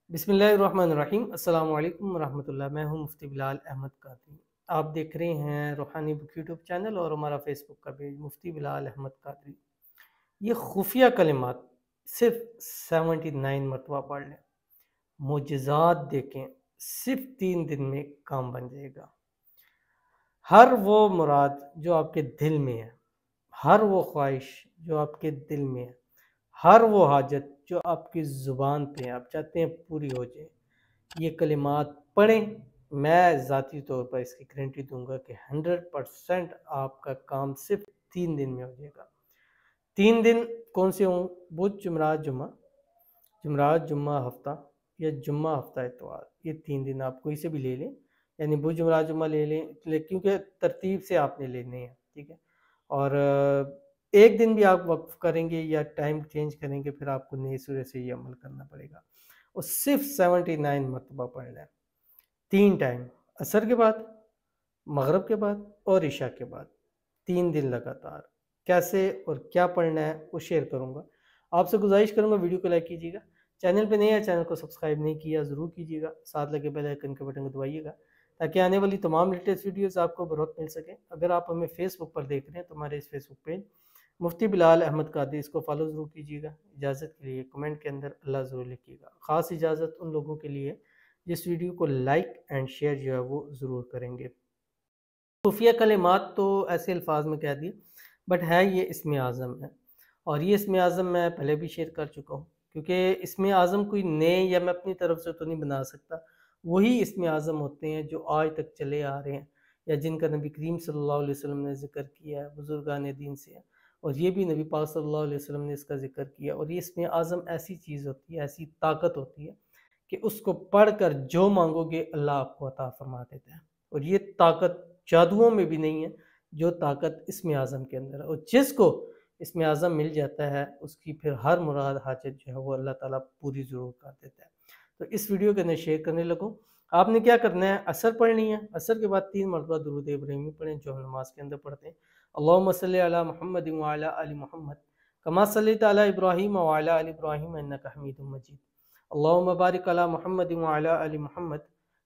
बिस्मिल्लाहिर्रहमानिर्रहीम। अस्सलाम वालेकुम रहमतुल्लाह। मैं हूं मुफ्ती बिलाल अहमद कादरी। आप देख रहे हैं रूहानी बुक यूट्यूब चैनल और हमारा फेसबुक का पेज मुफ्ती बिलाल अहमद कादरी। ये खुफिया कलिमात सिर्फ 79 मरतबा पढ़ लें, मोजज़ात देखें, सिर्फ 3 दिन में काम बन जाएगा। हर वो मुराद जो आपके दिल में है, हर वो ख्वाहिश जो आपके दिल में है, हर वो हाजत जो आपकी ज़ुबान पे है, आप चाहते हैं पूरी हो जाए, ये कलिमात पढ़ें। मैं ज़ाती तौर पर इसकी गारंटी दूंगा कि 100% आपका काम सिर्फ 3 दिन में हो जाएगा। 3 दिन कौन से हों? बुध, जुमरात, जुम्मा, जुमरात, जुम्मा, हफ्ता, या जुम्मा, हफ्ता, इतवार। ये 3 दिन आप कोई से भी ले लें, यानी बुध, जुमरात, जुम्मा ले लें, क्योंकि तरतीब से आपने लेने हैं, ठीक है। और एक दिन भी आप वक्फ करेंगे या टाइम चेंज करेंगे, फिर आपको नए सिरे से ये अमल करना पड़ेगा। और सिर्फ 79 मरतबा पढ़ना है, 3 टाइम, असर के बाद, मगरब के बाद और इशा के बाद, 3 दिन लगातार। कैसे और क्या पढ़ना है वो शेयर करूँगा। आपसे गुजारिश करूँगा वीडियो को लाइक कीजिएगा, चैनल पे नए हैं चैनल को सब्सक्राइब नहीं किया ज़रूर कीजिएगा, साथ लगे बेल आइकन के बटन को दबाइएगा ताकि आने वाली तमाम लेटेस्ट वीडियोस आपको बर वक्त मिल सकें। अगर आप हमें फेसबुक पर देख रहे हैं तो हमारे इस फेसबुक पेज मुफ्ती बिलाल अहमद कादरी, इसको फॉलो ज़रूर कीजिएगा। इजाज़त के लिए कमेंट के अंदर अल्लाह ज़रूर लिखिएगा। ख़ास इजाज़त उन लोगों के लिए जिस वीडियो को लाइक एंड शेयर जो है वो ज़रूर करेंगे। खुफिया कलिमात तो ऐसे अल्फाज में कह दिए, बट है ये इसमें आज़म है, और ये इसमें आज़म मैं पहले भी शेयर कर चुका हूँ, क्योंकि इसमें आज़म कोई नए या मैं अपनी तरफ से तो नहीं बना सकता। वही इसमें आज़म होते हैं जो आज तक चले आ रहे हैं या जिनका नबी करीम सल्लल्लाहु अलैहि वसल्लम ने ज़िक्र किया है, बुज़ुर्गान दीन से है, और ये भी नबी पाक सल्लल्लाहु अलैहि वसल्लम ने इसका ज़िक्र किया। और ये इसमें आज़म ऐसी चीज़ होती है, ऐसी ताकत होती है कि उसको पढ़कर जो मांगोगे अल्लाह आपको अता फरमा देता है। और ये ताकत जादुओं में भी नहीं है जो ताकत इसमें आज़म के अंदर है, और जिसको इसमें आज़म मिल जाता है उसकी फिर हर मुराद हाजत जो है वो अल्लाह ताला पूरी ज़रूर कर देता है। तो इस वीडियो के अंदर शेयर करने लगूँ। आपने क्या करना है, असर पढ़नी है, असर के बाद 3 मरतबा दुरूद इब्राहिमी पढ़ें जो हम नमाज के अंदर पढ़ते हैं। अल्लाहुम्मा सल्लि अला मुहम्मद व अला आलि मुहम्मद कमा सल्लैता अला इब्राहीम व अला आलि इब्राहीम इन्नका हमीदुम मजीद। अल्लाहुम्मा बारिक अला मुहम्मद व अला आलि मुहम्मद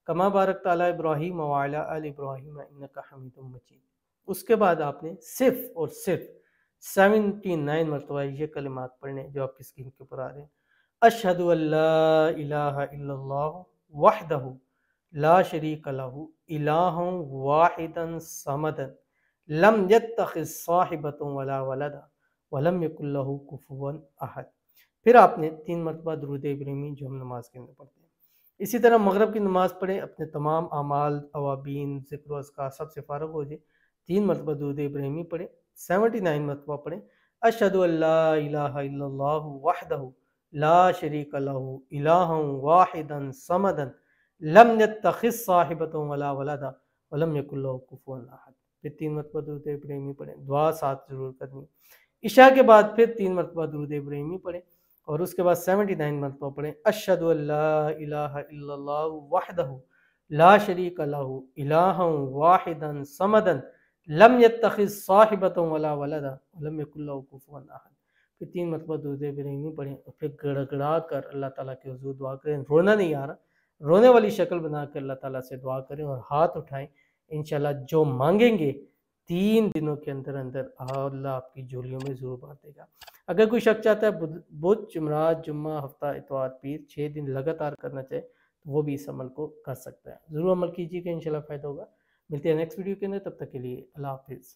कमा बारकता अला इब्राहीम व अला आलि इब्राहीम इन्नका हमीदुम मजीद। उसके बाद आपने सिर्फ और सिर्फ 79 मरतबा ये कलिमात पढ़ने जो आपकी स्क्रीन के ऊपर आ रहे हैं। अशहदु अल्ला इलाहा इल्लल्लाह वहदहु ला शरीक लहु इलाहुन वाहिदन समदन लम यत्तखिज़ साहिबतन वला वलदा वलम यकुल लहु कुफुवन अहद। फिर आपने 3 मरतबा दुरूद इब्राहिमी जो हम नमाज के अंदर पढ़ते हैं। इसी तरह मगरब की नमाज पढ़ें, अपने तमाम अमाल, अवाबीन, ज़िक्र अस्कार सबसे फ़ारिग़ हो जाए, 3 मरतबा दुरूद इब्राहिमी पढ़ें, 79 मरतबा पढ़ें। अशहदु अल्ला इलाहा इल्लल्लाहु वहदहु ला शरीक लहु इलाहुन वाहिदन समदन लम यत्तखिज़ साहिबतन वला वलदा वलम यकुल लहु कुफुवन अहद। फिर 3 मरतबा दुरूद इब्राहिमी पढ़ें, दुआ साथ ज़रूर करनी। इशा के बाद फिर 3 मरतबा दुरूद इब्राहिमी पढ़ें और उसके बाद 79 मरतबा पढ़ें। अशहदु अल्ला इलाहा इल्लल्लाहु वहदहु ला शरीक लहु इलाहुन वाहिदन समदन लम यत्तखिज़ साहिबतन वला वलदा वलम यकुल लहु कुफुवन अहद। फिर 3 मरतबा दुरूद इब्राहिमी पढ़ें और फिर गड़गड़ा कर अल्लाह ताला के हुज़ूर दुआ करें। रोना नहीं आ रहा, रोने वाली शक्ल बना कर अल्लाह ताला से दुआ करें और हाथ उठाएं। इंशाल्लाह जो मांगेंगे 3 दिनों के अंदर अंदर अल्लाह आपकी झोलियों में ज़रूर भर देगा। अगर कोई शख्स चाहता है बुध, जुमरात, जुम्मा, हफ्ता, इतवार, पीर 6 दिन लगातार करना चाहे तो वो भी इस अमल को कर सकता है। ज़रूर अमल कीजिएगा, इंशाल्लाह फ़ायदा होगा। मिलते हैं नेक्स्ट वीडियो के अंदर, तब तक के लिए अल्लाह हाफ़िज़।